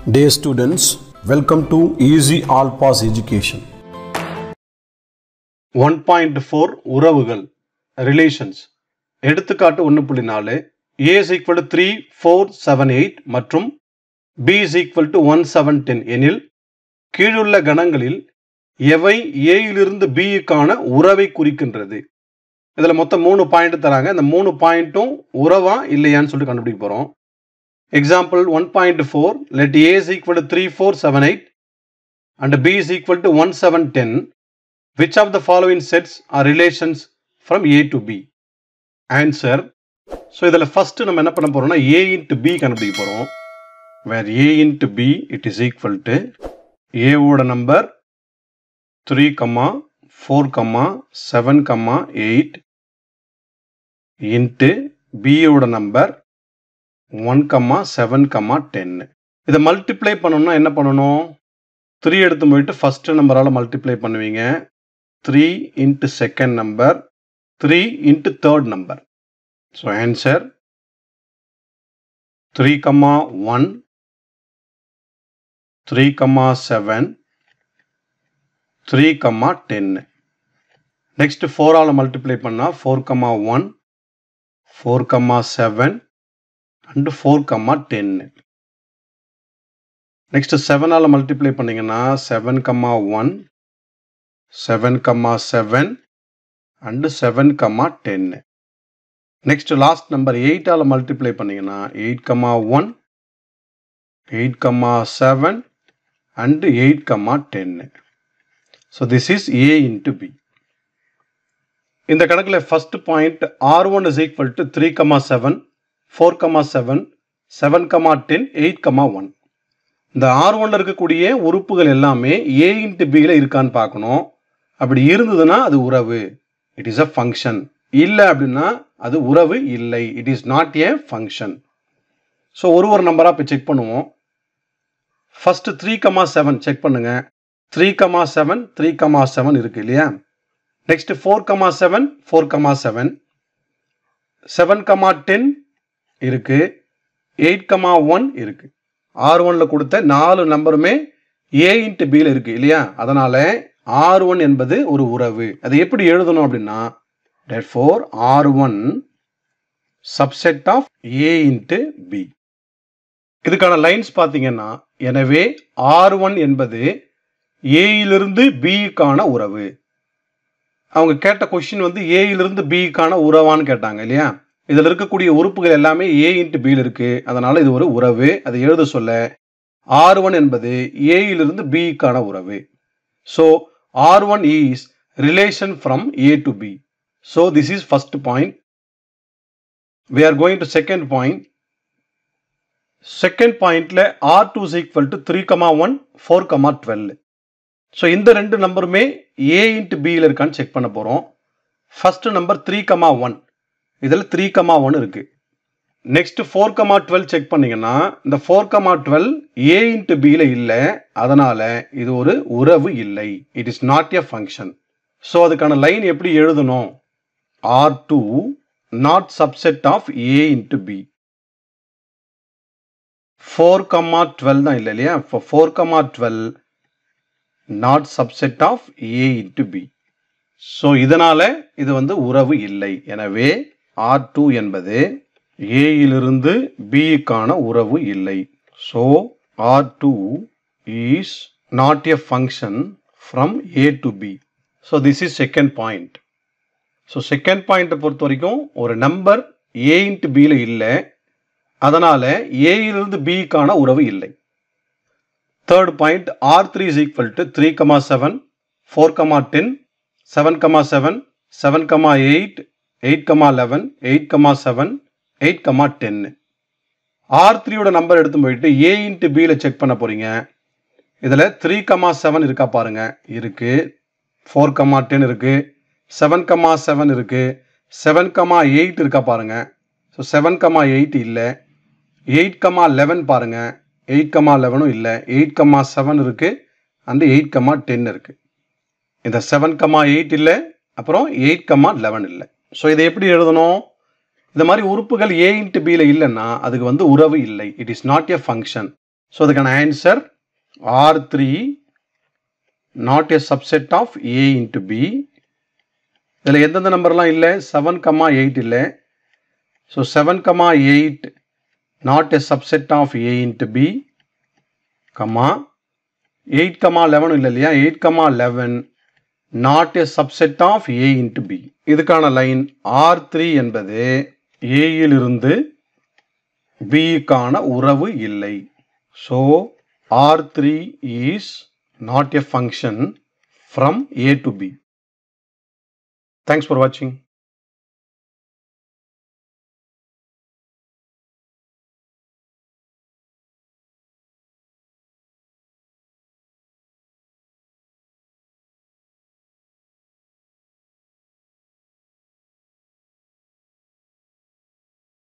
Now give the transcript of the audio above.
Dear students, welcome to Easy All Pass Education. 1.4 உறவுகள் relations. எடுத்துக்காட்டு 1.4 A is equal to 3, 4, 7, 8 மற்றும் B is equal to 1, 7, 10 எனில் கீழுள்ள கணங்களில் எவை A இலிருந்து B க்கான உறவை குறிக்கின்றது. இதுல மொத்தம் 3 பாயிண்ட் தராங்க. இந்த 3 பாயிண்ட்டும் உறவா இல்லையான்னு சொல்லிட்டு கண்டுபிடிக்க போறோம். Example 1.4, let A is equal to 3, 4, 7, 8 and B is equal to 1, 7, 10. Which of the following sets are relations from A to B? Answer. So, இதில் first நம்ம என்ன பண்ண போறோம்னா A into B கண்டுபிடிக்க போறோம். Where A into B it is equal to A ஓட number 3, 4, 7, 8 into B ஓட number 1, 7, 10. இதை மல்டிப்ளை பண்ணணும்னா என்ன பண்ணணும்? 3 எடுத்து போயிட்டு ஃபர்ஸ்ட் நம்பரால் மல்டிப்ளை பண்ணுவீங்க. 3 into second number, 3 into third number. So answer 3, 1, 3, 7, 3, 10. Next 4 all multiply பண்ணா 4, 1, 4, 7 and 4, 10. Next 7 ஆல் மல்டிப்ளை பண்ணீங்கன்னா 7, 1, 7, 7 and 7, 10. Next last number 8 all multiply பண்ணீங்கன்னா 8, 1, 8, 7 and 8, 10. So this is A into B. இந்த கணக்கில் first point R1 is equal to 3, 7, 4, 7, 7, 10, 8, 1. இந்த R1ல இருக்கக்கூடிய உறுப்புகள் எல்லாமே A into B ல இருக்கான்னு பார்க்கணும். அப்படி இருந்ததுன்னா அது உறவு. It is a function. இல்லை அப்படின்னா அது உறவு இல்லை. It is not a function. So ஒரு நம்பராக இப்போ செக் பண்ணுவோம். ஃபர்ஸ்ட் 3, 7 செக் பண்ணுங்க. 3, 7, 3, 7 இருக்கு இல்லையா? நெக்ஸ்ட் 4, 7, 4, 7, 7, 10 இருக்கு. 8, 1 இருக்கு. R1ல கொடுத்த 4 நம்பருமே A into B ல இருக்கு இல்லையா? அதனால R1 என்பது ஒரு உறவு. அதை எப்படி எழுதணும் அப்படின்னா therefore R1 subset of A into B. இதுக்கான லைன்ஸ் பார்த்தீங்கன்னா எனவே R1 என்பது A இலிருந்து B க்கான உறவு. அவங்க கேட்ட கொஸ்டின் வந்து A இலிருந்து B க்கான உறவான்னு கேட்டாங்க இல்லையா? இதில் இருக்கக்கூடிய உறுப்புகள் எல்லாமே A into B ல இருக்கு. அதனால இது ஒரு உறவு. அதை எழுத சொல்ல R1 என்பது A இலிருந்து B க்கான உறவு. So R1 is relation from A to B. So this is first point. We are going to second point. Second point ல R2 is equal to 3, 1, 4, 12. So இந்த ரெண்டு நம்பருமே A into B ல இருக்கான்னு check பண்ண போறோம். First number 3, 1. இதில் 3, 1 இருக்கு. Next 4, 12 check பண்ணீங்கன்னா இந்த 4, 12 A into B ல இல்லை. அதனால இது ஒரு உறவு இல்லை. It is not a function. So அதுக்கான லைன் எப்படி எழுதணும்? R2 not subset of A into B. 4, 12 தான் இல்லை இல்லையா? 4, 12 not subset of A into B. So இதனால இது வந்து உறவு இல்லை. எனவே R2 என்பது A இலிருந்து B க்கான உறவு இல்லை. So R2 is not a function from A to B. So this is second point. So second point பொறுத்த வரைக்கும் ஒரு நம்பர் A into B ல இல்லை. அதனால A இலிருந்து B க்கான உறவு இல்லை. Third point R3 is equal to 3, 7, 4, 10, 7, 7, 7, 8, 8, 11, 8, 7, 8, 10. R3 ஓட நம்பர் எடுத்து போயிட்டு A into B ல செக் பண்ண போறீங்க. இதில் 3, 7 இருக்கா பாருங்க. இருக்கு. 4, 10 இருக்கு. 7, 7 இருக்கு. 7, 8 இருக்கா பாருங்க. ஸோ 7, 8 இல்லை. 8, 11 பாருங்க. 8, 11 இல்லை. 8, 7 இருக்கு. அந்த 8, 10 இருக்கு. இந்த 7, 8 இல்லை. அப்புறம் 8, 11 இல்லை. ஸோ இதை எப்படி எழுதணும்? இந்த மாதிரி உறுப்புகள் A into B ல இல்லைன்னா அதுக்கு வந்து உறவு இல்லை. It is not a function. So அதுக்கான answer R3 not a subset of A into B. இதில் எந்தெந்த நம்பர்லாம் இல்லை? 7,8 இல்லை. So 7,8 not a subset of A into B, 8,11 இல்லை இல்லையா? 8,11 not a subset of A into B. இதுக்கான லைன் R3 என்பது A இலிருந்து B க்கான உறவு இல்லை. So R3 is not a function from A to B. Thanks for watching.